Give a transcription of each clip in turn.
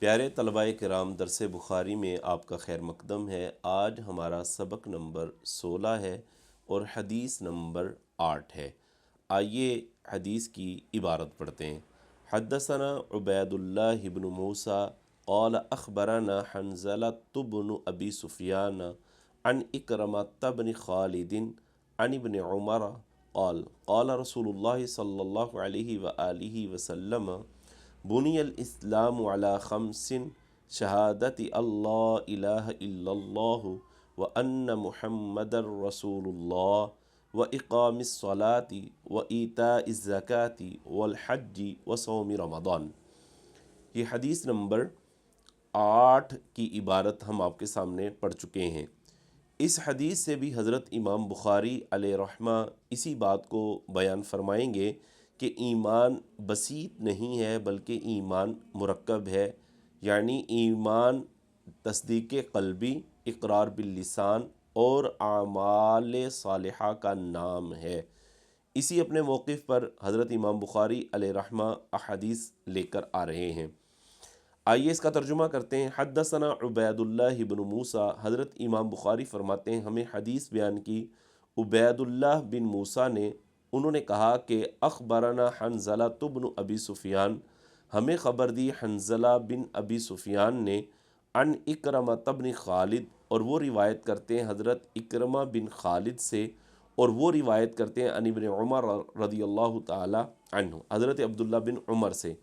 پیارے طلباء کرام، درس بخاری میں آپ کا خیر مقدم ہے۔ آج ہمارا سبق نمبر 16 ہے اور حدیث نمبر 8 ہے۔ آئیے حدیث کی عبارت پڑھتے ہیں۔ حدثنا عبید اللہ بن موسیٰ قال اخبرنا حنظلۃ بن ابی سفیان عن اکرمۃ بن خالد عن ابن عمر قال قال رسول اللہ صلی اللہ علیہ وآلہ وسلم بنی الاسلام علی خمس شہادت اللہ الہ الا اللہ وان محمد رسول اللہ واقام الصلاۃ وایتاء الزکوٰۃ والحج وصوم رمضان۔ یہ حدیث نمبر 8 کی عبارت ہم آپ کے سامنے پڑھ چکے ہیں۔ اس حدیث سے بھی حضرت امام بخاری علیہ رحمہ اسی بات کو بیان فرمائیں گے کہ ایمان بسیط نہیں ہے بلکہ ایمان مرکب ہے، یعنی ایمان تصدیق قلبی، اقرار باللسان اور اعمال صالحہ کا نام ہے۔ اسی اپنے موقف پر حضرت امام بخاری علیہ رحمہ احادیث لے کر آ رہے ہیں۔ آئیے اس کا ترجمہ کرتے ہیں۔ حدثنا عبید اللہ بن موسیٰ، حضرت امام بخاری فرماتے ہیں ہمیں حدیث بیان کی عبید اللہ بن موسیٰ نے، انہوں نے کہا کہ اخبرنا حنظلۃ بن ابی سفیان، ہمیں خبر دی حنظلہ بن ابی سفیان نے، عن اکرمۃ بن خالد، اور وہ روایت کرتے ہیں حضرت اکرمہ بن خالد سے، اور وہ روایت کرتے ہیں عن ابن عمر رضی اللہ تعالی عنہ، حضرت عبداللہ بن عمر سے۔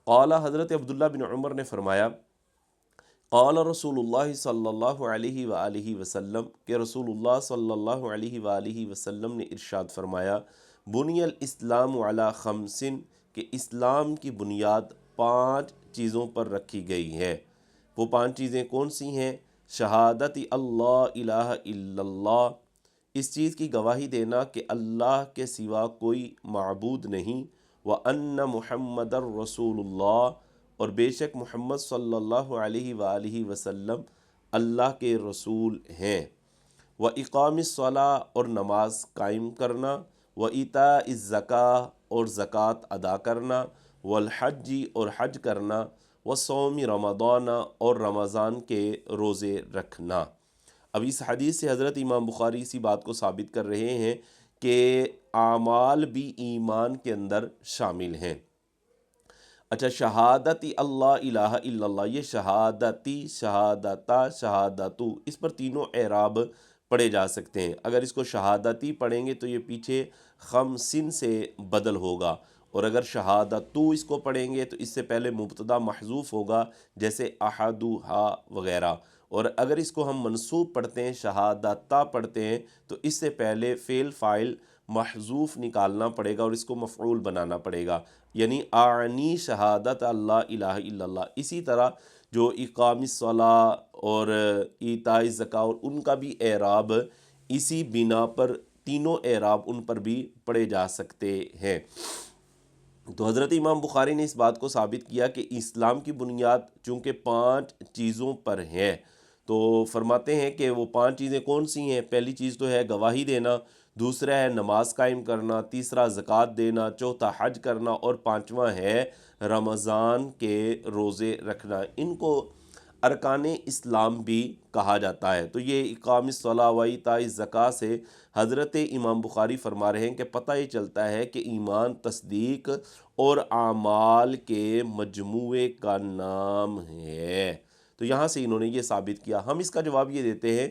قال، حضرت عبداللہ بن عمر نے فرمایا، قال رسول اللہ صلی اللہ علیہ وآلہ وسلم، کہ رسول اللہ صلی اللہ علیہ وآلہ وسلم نے ارشاد فرمایا، بنی الاسلام علی خمس، کہ اسلام کی بنیاد 5 چیزوں پر رکھی گئی ہے۔ وہ 5 چیزیں کون سی ہیں؟ شہادت اللہ الہ الا اللہ، اس چیز کی گواہی دینا کہ اللہ کے سوا کوئی معبود نہیں، وَأَنَّ مُحَمَّدَ الرَّسُولُ اللَّهِ، اور بے شک محمد صلی اللہ علیہ وآلہ وسلم اللہ کے رسول ہیں، وَإِقَامِ الصَّلَاةِ، اور نماز قائم کرنا، وَإِيتَاءِ الزَّكَاةِ، اور زکوٰۃ ادا کرنا، وَالْحَجِّ، اور حج کرنا، وَصَوْمِ رمضان، اور رمضان کے روزے رکھنا۔ اب اس حدیث سے حضرت امام بخاری اسی بات کو ثابت کر رہے ہیں کہ اعمال بھی ایمان کے اندر شامل ہیں۔ اچھا، شہادتی اللہ الہ الا اللہ، یہ شہادتی، شہادتا، شہادتو، اس پر تینوں اعراب پڑھے جا سکتے ہیں۔ اگر اس کو شہادتی پڑھیں گے تو یہ پیچھے خمسن سے بدل ہوگا، اور اگر شہادتو اس کو پڑھیں گے تو اس سے پہلے مبتدا محذوف ہوگا، جیسے احدھا وغیرہ، اور اگر اس کو ہم منصوب پڑھتے ہیں، شہادتا پڑھتے ہیں، تو اس سے پہلے فعل فاعل محذوف نکالنا پڑے گا اور اس کو مفعول بنانا پڑے گا، یعنی اعنی شہادت اللہ الہ الا اللہ۔ اسی طرح جو اقام الصلاۃ اور ایتاء الزکوٰۃ، اور ان کا بھی اعراب اسی بنا پر، تینوں اعراب ان پر بھی پڑھے جا سکتے ہیں۔ تو حضرت امام بخاری نے اس بات کو ثابت کیا کہ اسلام کی بنیاد چونکہ 5 چیزوں پر ہے، تو فرماتے ہیں کہ وہ 5 چیزیں کون سی ہیں؟ پہلی چیز تو ہے گواہی دینا، دوسرا ہے نماز قائم کرنا، تیسرا زکوٰۃ دینا، چوتھا حج کرنا، اور 5واں ہے رمضان کے روزے رکھنا۔ ان کو ارکان اسلام بھی کہا جاتا ہے۔ تو یہ اقام الصلاۃ و ایتاء الزکوٰۃ سے حضرت امام بخاری فرما رہے ہیں کہ پتہ یہ چلتا ہے کہ ایمان تصدیق اور اعمال کے مجموعے کا نام ہے۔ تو یہاں سے انہوں نے یہ ثابت کیا۔ ہم اس کا جواب یہ دیتے ہیں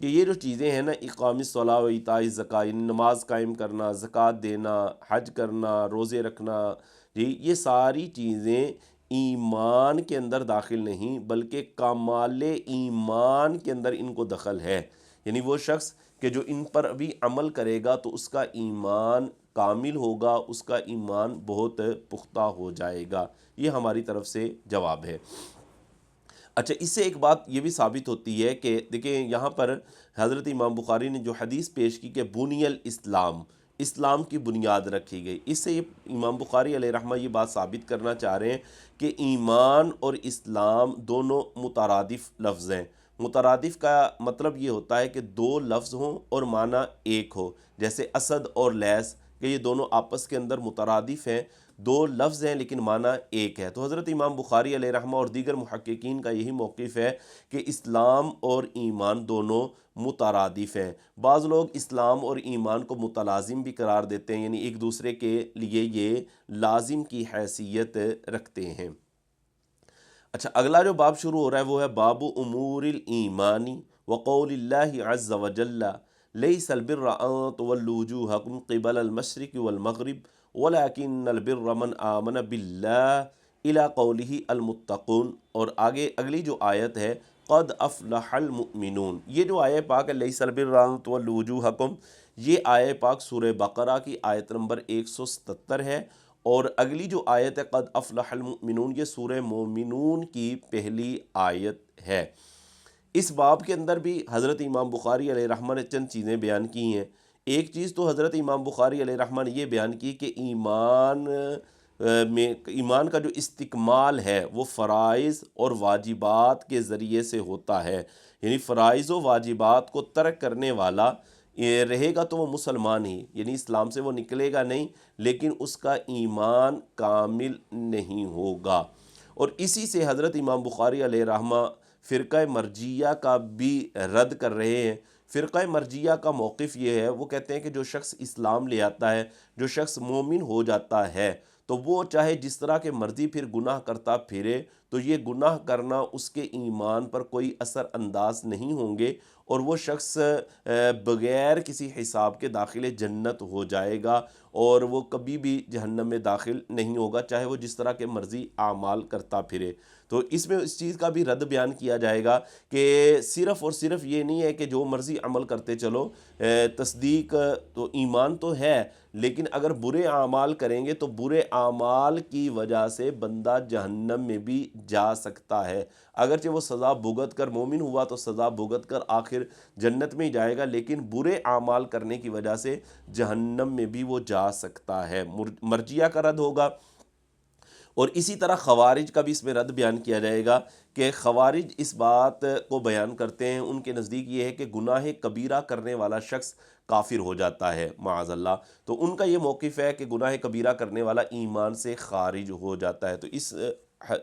کہ یہ جو چیزیں ہیں نا، اقام الصلاۃ و ایتاء الزکوٰۃ، یعنی نماز قائم کرنا، زکوٰۃ دینا، حج کرنا، روزے رکھنا، یہ ساری چیزیں ایمان کے اندر داخل نہیں بلکہ کمال ایمان کے اندر ان کو دخل ہے، یعنی وہ شخص کہ جو ان پر ابھی عمل کرے گا تو اس کا ایمان کامل ہوگا، اس کا ایمان بہت پختہ ہو جائے گا۔ یہ ہماری طرف سے جواب ہے۔ اچھا، اس سے ایک بات یہ بھی ثابت ہوتی ہے کہ دیکھیں یہاں پر حضرت امام بخاری نے جو حدیث پیش کی کہ بنی الاسلام، اسلام کی بنیاد رکھی گئی، اس سے امام بخاری علیہ رحمہ یہ بات ثابت کرنا چاہ رہے ہیں کہ ایمان اور اسلام دونوں مترادف لفظ ہیں۔ مترادف کا مطلب یہ ہوتا ہے کہ 2 لفظ ہوں اور معنی ایک ہو، جیسے اسد اور لیث، کہ یہ دونوں آپس کے اندر مترادف ہیں، دو لفظ ہیں لیکن معنی ایک ہے۔ تو حضرت امام بخاری علیہ رحمہ اور دیگر محققین کا یہی موقف ہے کہ اسلام اور ایمان دونوں مترادف ہیں۔ بعض لوگ اسلام اور ایمان کو متلازم بھی قرار دیتے ہیں، یعنی ایک دوسرے کے لیے یہ لازم کی حیثیت رکھتے ہیں۔ اچھا، اگلا جو باب شروع ہو رہا ہے وہ ہے باب امور الایمانی وقول اللہ عز وجل لیس البر ان تولوا وجوہکم قبل المشرق والمغرب ولکن البر من آمن باللہ الی قولہ المتقون۔ اور آگے اگلی جو آیت ہے قد افلح المؤمنون، یہ جو آیہ پاک ہے لیس البر ان تولوا وجوہکم، یہ آیہ پاک سورہ بقرہ کی آیت نمبر 177 ہے، اور اگلی جو آیت ہے قد افلح المؤمنون یہ سورہ مومنون کی پہلی آیت ہے۔ اس باب کے اندر بھی حضرت امام بخاری علیہ رحمہ نے چند چیزیں بیان کی ہیں۔ ایک چیز تو حضرت امام بخاری علیہ رحمہ نے یہ بیان کی کہ ایمان کا جو استکمال ہے وہ فرائض اور واجبات کے ذریعے سے ہوتا ہے، یعنی فرائض و واجبات کو ترک کرنے والا رہے گا تو وہ مسلمان ہی، یعنی اسلام سے وہ نکلے گا نہیں، لیکن اس کا ایمان کامل نہیں ہوگا۔ اور اسی سے حضرت امام بخاری علیہ رحمہ فرقہ مرجیہ کا بھی رد کر رہے ہیں۔ فرقہ مرجیہ کا موقف یہ ہے، وہ کہتے ہیں کہ جو شخص اسلام لے آتا ہے، جو شخص مومن ہو جاتا ہے، تو وہ چاہے جس طرح کے مرضی پھر گناہ کرتا پھرے، تو یہ گناہ کرنا اس کے ایمان پر کوئی اثر انداز نہیں ہوں گے، اور وہ شخص بغیر کسی حساب کے داخل جنت ہو جائے گا، اور وہ کبھی بھی جہنم میں داخل نہیں ہوگا، چاہے وہ جس طرح کے مرضی اعمال کرتا پھرے۔ تو اس میں اس چیز کا بھی رد بیان کیا جائے گا کہ صرف اور صرف یہ نہیں ہے کہ جو مرضی عمل کرتے چلو، تصدیق تو ایمان تو ہے، لیکن اگر برے اعمال کریں گے تو برے اعمال کی وجہ سے بندہ جہنم میں بھی جا سکتا ہے۔ اگرچہ وہ سزا بھگت کر مومن ہوا تو سزا بھگت کر آخر جنت میں ہی جائے گا، لیکن برے اعمال کرنے کی وجہ سے جہنم میں بھی وہ جا سکتا ہے۔ مرجیہ کا رد ہوگا، اور اسی طرح خوارج کا بھی اس میں رد بیان کیا جائے گا کہ خوارج اس بات کو بیان کرتے ہیں، ان کے نزدیک یہ ہے کہ گناہ کبیرہ کرنے والا شخص کافر ہو جاتا ہے معاذ اللہ، تو ان کا یہ موقف ہے کہ گناہ کبیرہ کرنے والا ایمان سے خارج ہو جاتا ہے۔ تو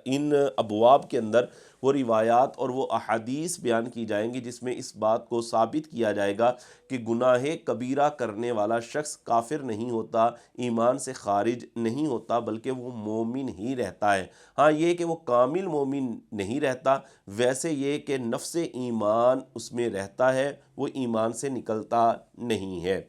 ان ابواب کے اندر وہ روایات اور وہ احادیث بیان کی جائیں گی جس میں اس بات کو ثابت کیا جائے گا کہ گناہ کبیرہ کرنے والا شخص کافر نہیں ہوتا، ایمان سے خارج نہیں ہوتا، بلکہ وہ مومن ہی رہتا ہے۔ ہاں یہ کہ وہ کامل مومن نہیں رہتا، ویسے یہ کہ نفس ایمان اس میں رہتا ہے، وہ ایمان سے نکلتا نہیں ہے۔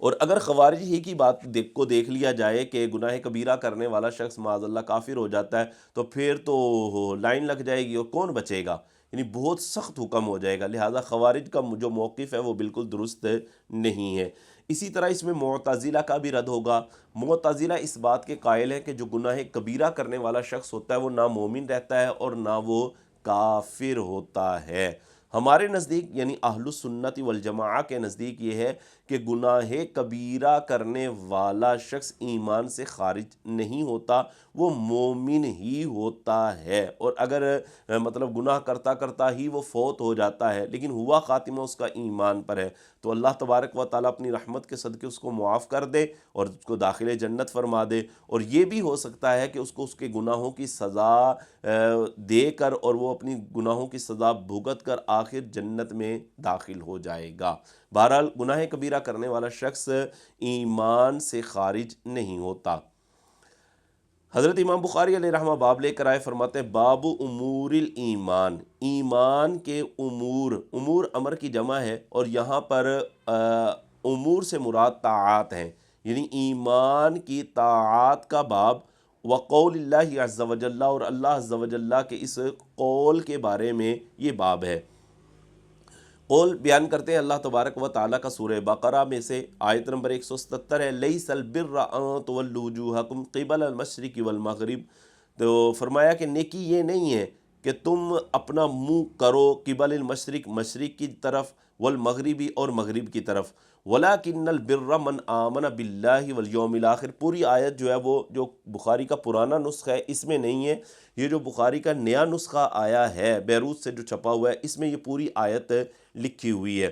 اور اگر خوارج ہی کی بات کو دیکھ لیا جائے کہ گناہ کبیرہ کرنے والا شخص معاذ اللہ کافر ہو جاتا ہے، تو پھر تو لائن لگ جائے گی اور کون بچے گا، یعنی بہت سخت حکم ہو جائے گا، لہٰذا خوارج کا جو موقف ہے وہ بالکل درست نہیں ہے۔ اسی طرح اس میں معتزلہ کا بھی رد ہوگا۔ معتزلہ اس بات کے قائل ہیں کہ جو گناہ کبیرہ کرنے والا شخص ہوتا ہے وہ نہ مومن رہتا ہے اور نہ وہ کافر ہوتا ہے۔ ہمارے نزدیک یعنی اہل السنت والجماعہ کے نزدیک یہ ہے کہ گناہ کبیرہ کرنے والا شخص ایمان سے خارج نہیں ہوتا، وہ مومن ہی ہوتا ہے، اور اگر مطلب گناہ کرتا کرتا ہی وہ فوت ہو جاتا ہے لیکن ہوا خاتمہ اس کا ایمان پر ہے، تو اللہ تبارک و تعالیٰ اپنی رحمت کے صدقے اس کو معاف کر دے اور اس کو داخل جنت فرما دے، اور یہ بھی ہو سکتا ہے کہ اس کو اس کے گناہوں کی سزا دے کر اور وہ اپنی گناہوں کی سزا بھگت کر آخر جنت میں داخل ہو جائے گا۔ بہرحال گناہ کبیرہ کرنے والا شخص ایمان سے خارج نہیں ہوتا۔ حضرت امام بخاری علیہ رحمہ باب لے کر آئے، فرماتے ہیں باب امور الایمان، ایمان کے امور، امور امر کی جمع ہے اور یہاں پر امور سے مراد طاعات ہیں، یعنی ایمان کی طاعات کا باب، وقول اللہ عز وجل، اور اللہ عز وجل کے اس قول کے بارے میں یہ باب ہے۔ قول بیان کرتے ہیں اللہ تبارک و تعالیٰ کا سورہ بقرہ میں سے، آیت نمبر 177 ہے، لیس البر ان تولوا وجوہکم قبل المشرق والمغرب، تو فرمایا کہ نیکی یہ نہیں ہے کہ تم اپنا منہ کرو قبل المشرق، مشرق کی طرف، والمغربی، اور مغرب کی طرف، وَلَكِنَّ الْبِرَّ مَنْ آمَنَ بِاللَّهِ وَالْيَوْمِ الْآخِرِ۔ پوری آیت جو ہے وہ جو بخاری کا پرانا نسخہ ہے اس میں نہیں ہے، یہ جو بخاری کا نیا نسخہ آیا ہے بیروت سے جو چھپا ہوا ہے اس میں یہ پوری آیت لکھی ہوئی ہے۔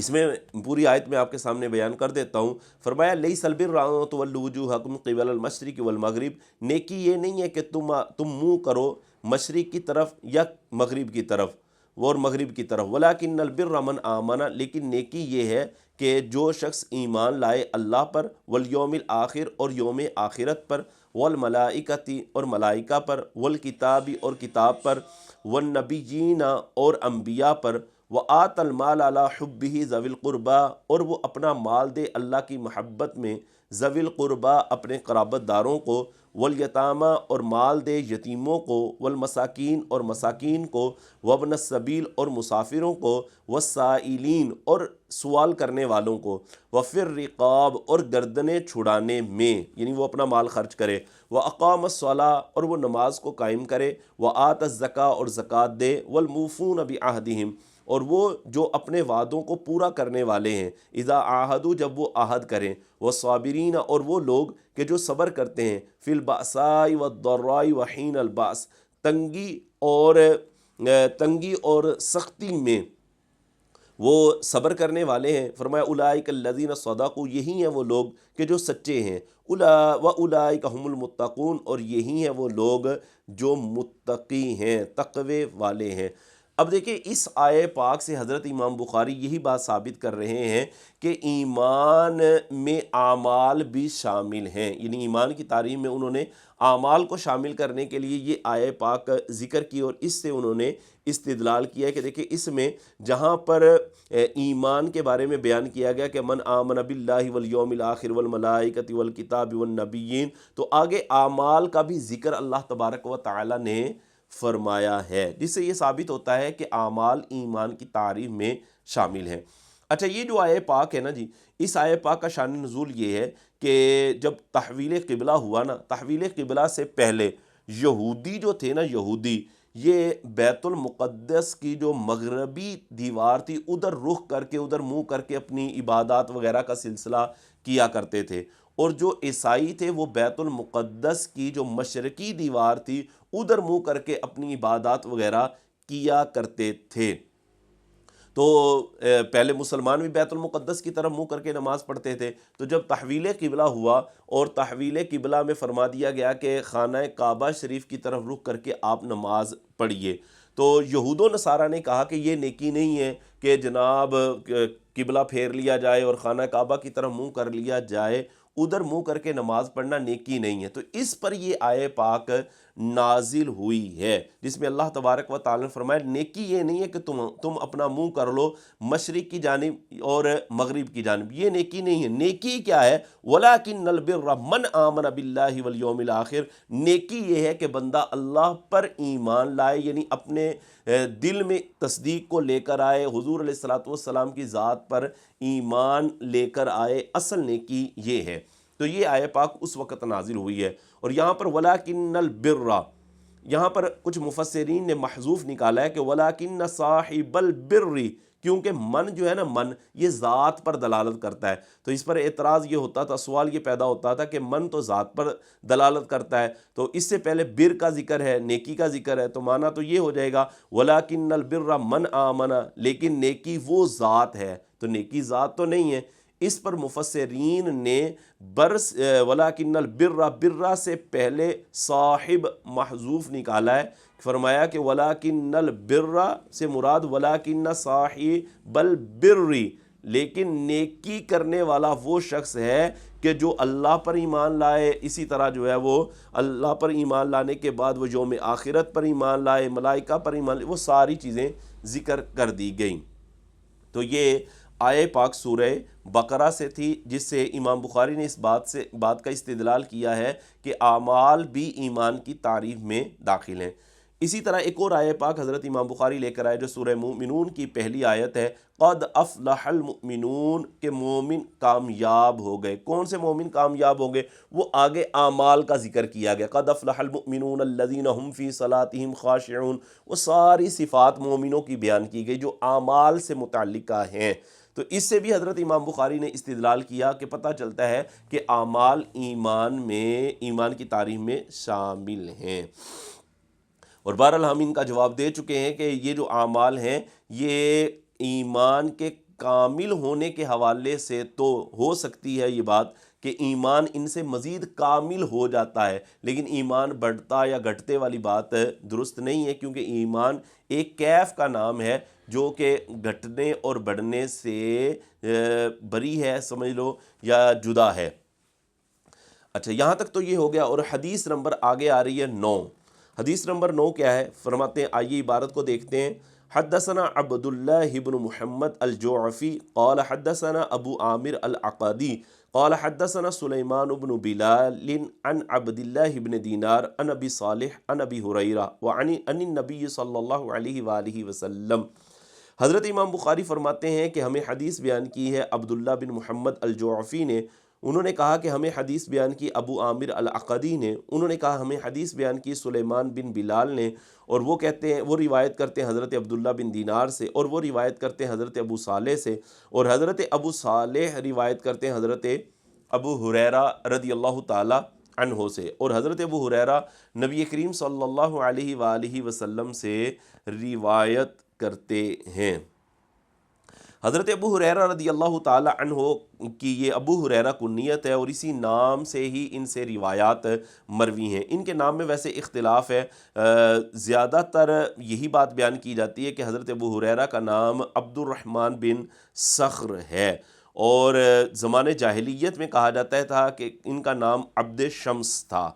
اس میں پوری آیت میں آپ کے سامنے بیان کر دیتا ہوں۔ فرمایا لیس البر ان تولوا وجوہکم قبل المشرق والمغرب، نیکی یہ نہیں ہے کہ تم منہ کرو مشرق کی طرف یا مغرب کی طرف اور مغرب کی طرف، ولکن البر من آمن، لیکن نیکی یہ ہے کہ جو شخص ایمان لائے اللہ پر، والیوم الآخر اور یوم آخرت پر، والملائکتی اور ملائکہ پر، والکتابی اور کتاب پر، والنبیین اور انبیاء پر، وآت المال علی حبہ ذوی القربا، اور وہ اپنا مال دے اللہ کی محبت میں ذوی القربا اپنے قرابت داروں کو، والیتامى اور مال دے یتیموں کو، والمساکین اور مساکین کو، وابن السبیل اور مسافروں کو، والسائلین اور سوال کرنے والوں کو، وفی الرقاب اور گردنیں چھڑانے میں، یعنی وہ اپنا مال خرچ کرے، واقام الصلاۃ اور وہ نماز کو قائم کرے، وآت الزکاۃ اور زکوٰۃ دے، والموفون بعہدہم اور وہ جو اپنے وعدوں کو پورا کرنے والے ہیں، اذا عاہدوا جب وہ عہد کریں، والصابرین اور وہ لوگ کہ جو صبر کرتے ہیں، فی البأساء والضراء وحین البأس، تنگی اور سختی میں وہ صبر کرنے والے ہیں۔ فرمایا اولئک الذین صدقوا، یہی ہیں وہ لوگ کہ جو سچے ہیں، واولئک هم المتقون اور یہی ہیں وہ لوگ جو متقی ہیں، تقوی والے ہیں۔ اب دیکھیں اس آیے پاک سے حضرت امام بخاری یہی بات ثابت کر رہے ہیں کہ ایمان میں اعمال بھی شامل ہیں، یعنی ایمان کی تعریف میں انہوں نے اعمال کو شامل کرنے کے لیے یہ آیے پاک ذکر کی، اور اس سے انہوں نے استدلال کیا ہے کہ دیکھیں اس میں جہاں پر ایمان کے بارے میں بیان کیا گیا کہ من آمن باللہ والیوم الآخر والملائکۃ والکتاب والنبیین، تو آگے اعمال کا بھی ذکر اللہ تبارک و تعالی نے فرمایا ہے، جس سے یہ ثابت ہوتا ہے کہ اعمال ایمان کی تعریف میں شامل ہیں۔ اچھا یہ جو آیے پاک ہے نا جی، اس آیے پاک کا شان نزول یہ ہے کہ جب تحویل قبلہ ہوا نا، تحویل قبلہ سے پہلے یہودی جو تھے نا، یہودی یہ بیت المقدس کی جو مغربی دیوار تھی ادھر رخ کر کے، ادھر منہ کر کے اپنی عبادات وغیرہ کا سلسلہ کیا کرتے تھے، اور جو عیسائی تھے وہ بیت المقدس کی جو مشرقی دیوار تھی ادھر منہ کر کے اپنی عبادات وغیرہ کیا کرتے تھے۔ تو پہلے مسلمان بھی بیت المقدس کی طرف منہ کر کے نماز پڑھتے تھے، تو جب تحویل قبلہ ہوا اور تحویل قبلہ میں فرما دیا گیا کہ خانہ کعبہ شریف کی طرف رخ کر کے آپ نماز پڑھیے، تو یہود و نصارہ نے کہا کہ یہ نیکی نہیں ہے کہ جناب قبلہ پھیر لیا جائے اور خانہ کعبہ کی طرف منہ کر لیا جائے، ادھر منہ کر کے نماز پڑھنا نیکی نہیں ہے۔ تو اس پر یہ آیے پاک نازل ہوئی ہے جس میں اللہ تبارک و تعالی نے فرمایا نیکی یہ نہیں ہے کہ تم اپنا منہ کر لو مشرق کی جانب اور مغرب کی جانب، یہ نیکی نہیں ہے۔ نیکی کیا ہے؟ وَلَٰكِنَّ الْبِرَّ مَنْ آمَنَ بِاللَّهِ وَالْيَوْمِ الْآخِرِ، نیکی یہ ہے کہ بندہ اللہ پر ایمان لائے، یعنی اپنے دل میں تصدیق کو لے کر آئے، حضور علیہ الصلوۃ والسلام کی ذات پر ایمان لے کر آئے، اصل نیکی یہ ہے۔ تو یہ آیہ پاک اس وقت نازل ہوئی ہے، اور یہاں پر وَلَٰكِنَّ الْبِرَّ، یہاں پر کچھ مفسرین نے محذوف نکالا ہے کہ وَلَٰكِنَّ صَاحِبَ الْبِرِّ، کیونکہ من جو ہے نا، من یہ ذات پر دلالت کرتا ہے، تو اس پر اعتراض یہ ہوتا تھا، سوال یہ پیدا ہوتا تھا کہ من تو ذات پر دلالت کرتا ہے، تو اس سے پہلے بر کا ذکر ہے، نیکی کا ذکر ہے، تو معنی تو یہ ہو جائے گا وَلَٰكِنَّ الْبِرَّ مَنْ آمَنَ، لیکن نیکی وہ ذات ہے، تو نیکی ذات تو نہیں ہے۔ اس پر مفسرین نے وَلَٰكِنَّ الْبِرَّ، برّ سے پہلے صاحب محذوف نکالا ہے، فرمایا کہ وَلَٰكِنَّ الْبِرَّ سے مراد وَلَٰكِنَّ صَاحِبَ الْبِرِّ، لیکن نیکی کرنے والا وہ شخص ہے کہ جو اللہ پر ایمان لائے، اسی طرح جو ہے وہ اللہ پر ایمان لانے کے بعد وہ یوم آخرت پر ایمان لائے، ملائکہ پر ایمان لائے، وہ ساری چیزیں ذکر کر دی گئیں۔ تو یہ آیہ پاک سورہ بقرہ سے تھی، جس سے امام بخاری نے اس بات کا استدلال کیا ہے کہ اعمال بھی ایمان کی تعریف میں داخل ہیں۔ اسی طرح ایک اور آیہ پاک حضرت امام بخاری لے کر آئے جو سورہ مومنون کی پہلی آیت ہے، قد افلح المؤمنون، کہ مومن کامیاب ہو گئے۔ کون سے مومن کامیاب ہو گئے؟ وہ آگے اعمال کا ذکر کیا گیا، قد افلح المؤمنون الذین هم فی صلاتہم خاشعون، وہ ساری صفات مومنوں کی بیان کی گئی جو اعمال سے متعلقہ ہیں۔ تو اس سے بھی حضرت امام بخاری نے استدلال کیا کہ پتہ چلتا ہے کہ اعمال ایمان کی تعریف میں شامل ہیں، اور بہرحال ہم ان کا جواب دے چکے ہیں کہ یہ جو اعمال ہیں یہ ایمان کے کامل ہونے کے حوالے سے تو ہو سکتی ہے یہ بات کہ ایمان ان سے مزید کامل ہو جاتا ہے، لیکن ایمان بڑھتا یا گھٹتے والی بات درست نہیں ہے، کیونکہ ایمان ایک کیف کا نام ہے جو کہ گھٹنے اور بڑھنے سے بری ہے، سمجھ لو، یا جدا ہے۔ اچھا، یہاں تک تو یہ ہو گیا، اور حدیث نمبر آگے آ رہی ہے 9۔ حدیث نمبر 9 کیا ہے؟ فرماتے ہیں، آئیے عبارت کو دیکھتے ہیں۔ حدثنا عبد اللہ بن محمد الجعفی قال حدثنا ابو عامر العقدی قال حدثنا سلیمان بن بلال عن عبد اللہ بن دینار عن ابی صالح عن ابی ہریرہ وعن النبی صلی اللہ علیہ وآلہ وسلم۔ حضرت امام بخاری فرماتے ہیں کہ ہمیں حدیث بیان کی ہے عبداللہ بن محمد الجعفی نے، انہوں نے کہا کہ ہمیں حدیث بیان کی ابو عامر العقدی نے، انہوں نے کہا ہمیں حدیث بیان کی سلیمان بن بلال نے، اور وہ کہتے ہیں، وہ روایت کرتے ہیں حضرت عبداللہ بن دینار سے، اور وہ روایت کرتے ہیں حضرت ابو صالح سے، اور حضرت ابو صالح روایت کرتے ہیں حضرت ابو ہریرہ رضی اللہ تعالی عنہ سے، اور حضرت ابو ہریرہ نبی کریم صلی اللہ علیہ وآلہ وسلم سے روایت کرتے ہیں۔ حضرت ابو ہریرہ رضی اللہ تعالی عنہ کی یہ ابو ہریرہ کنیت ہے، اور اسی نام سے ہی ان سے روایات مروی ہیں۔ ان کے نام میں ویسے اختلاف ہے، زیادہ تر یہی بات بیان کی جاتی ہے کہ حضرت ابو ہریرہ کا نام عبد الرحمن بن صخر ہے، اور زمانے جاہلیت میں کہا جاتا تھا کہ ان کا نام عبد شمس تھا۔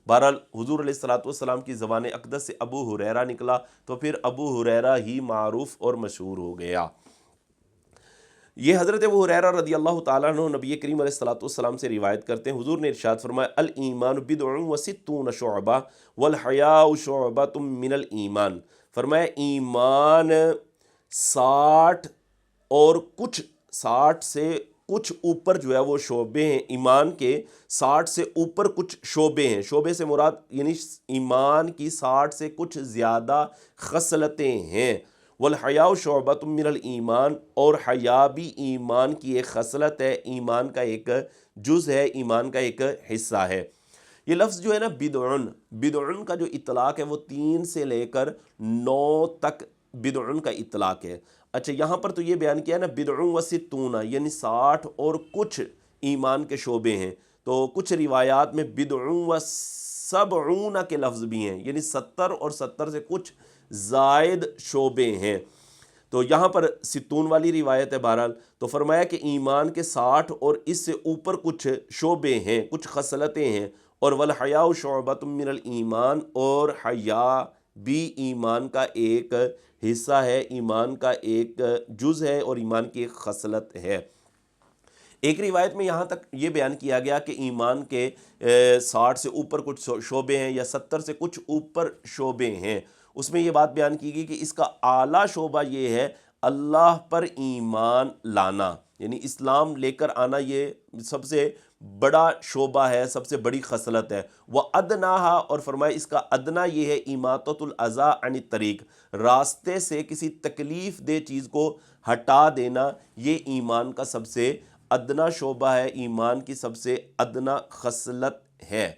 بہرحال حضور علیہ الصلوۃ والسلام کی زبان اقدس سے ابو ہریرہ نکلا، تو پھر ابو ہریرہ ہی معروف اور مشہور ہو گیا۔ یہ حضرت ابو ہریرہ رضی اللہ تعالیٰ عنہ نبی کریم علیہ الصلوۃ والسلام سے روایت کرتے ہیں، حضور نے ارشاد فرمایا، الایمان بضع وستون شعبہ والحیاء شعبۃ من الایمان۔ فرمایا ایمان 60 اور کچھ 60 سے کچھ اوپر جو ہے وہ شعبے ہیں، ایمان کے 60 سے اوپر کچھ شعبے ہیں۔ شعبے سے مراد یعنی ایمان کی 60 سے کچھ زیادہ خصلتیں ہیں۔ والحیاء شعبۃ من الایمان، اور حیا بھی ایمان کی ایک خصلت ہے، ایمان کا ایک جز ہے، ایمان کا ایک حصہ ہے۔ یہ لفظ جو ہے نا بدعن کا جو اطلاق ہے وہ 3 سے لے کر 9 تک بدعن کا اطلاق ہے۔ اچھا، یہاں پر تو یہ بیان کیا ہے نا بدع و ستون، یعنی 60 اور کچھ ایمان کے شعبے ہیں، تو کچھ روایات میں بدع و سبعون کے لفظ بھی ہیں، یعنی 70 اور 70 سے کچھ زائد شعبے ہیں۔ تو یہاں پر 60 والی روایت ہے بہرحال، تو فرمایا کہ ایمان کے 60 اور اس سے اوپر کچھ شعبے ہیں، کچھ خصلتیں ہیں، اور والحیاء شعبۃ من الایمان، اور حیا بھی ایمان کا ایک حصہ ہے، ایمان کا ایک جز ہے، اور ایمان کی ایک خصلت ہے۔ ایک روایت میں یہاں تک یہ بیان کیا گیا کہ ایمان کے 60 سے اوپر کچھ شعبے ہیں، یا 70 سے کچھ اوپر شعبے ہیں۔ اس میں یہ بات بیان کی گئی کہ اس کا اعلیٰ شعبہ یہ ہے اللہ پر ایمان لانا، یعنی اسلام لے کر آنا، یہ سب سے بڑا شعبہ ہے، سب سے بڑی خصلت ہے۔ وَأَدْنَاهَا، اور فرمایا اس کا ادنا یہ ہے اِمَاطَةُ الْأَذَىٰ عَنِ الطَّرِيق، راستے سے کسی تکلیف دہ چیز کو ہٹا دینا، یہ ایمان کا سب سے ادنا شعبہ ہے، ایمان کی سب سے ادنا خصلت ہے۔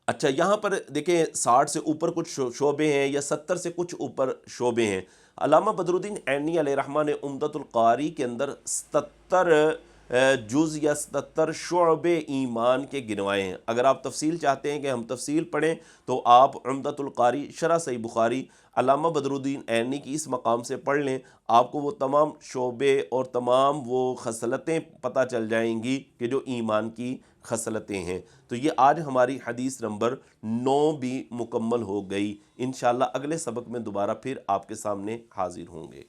اچھا، یہاں پر دیکھیں 60 سے اوپر کچھ شعبے ہیں، یا 70 سے کچھ اوپر شعبے ہیں۔ علامہ بدر الدین عینی علیہ رحمہ نے عمدۃ القاری کے اندر 77 جز یا 77 شعبے ایمان کے گنوائے ہیں۔ اگر آپ تفصیل چاہتے ہیں کہ ہم تفصیل پڑھیں تو آپ عمدۃ القاری شرح صحیح بخاری علامہ بدر الدین عینی کی اس مقام سے پڑھ لیں، آپ کو وہ تمام شعبے اور تمام وہ خصلتیں پتہ چل جائیں گی کہ جو ایمان کی خصلتیں ہیں۔ تو یہ آج ہماری حدیث نمبر 9 بھی مکمل ہو گئی۔ انشاءاللہ اگلے سبق میں دوبارہ پھر آپ کے سامنے حاضر ہوں گے۔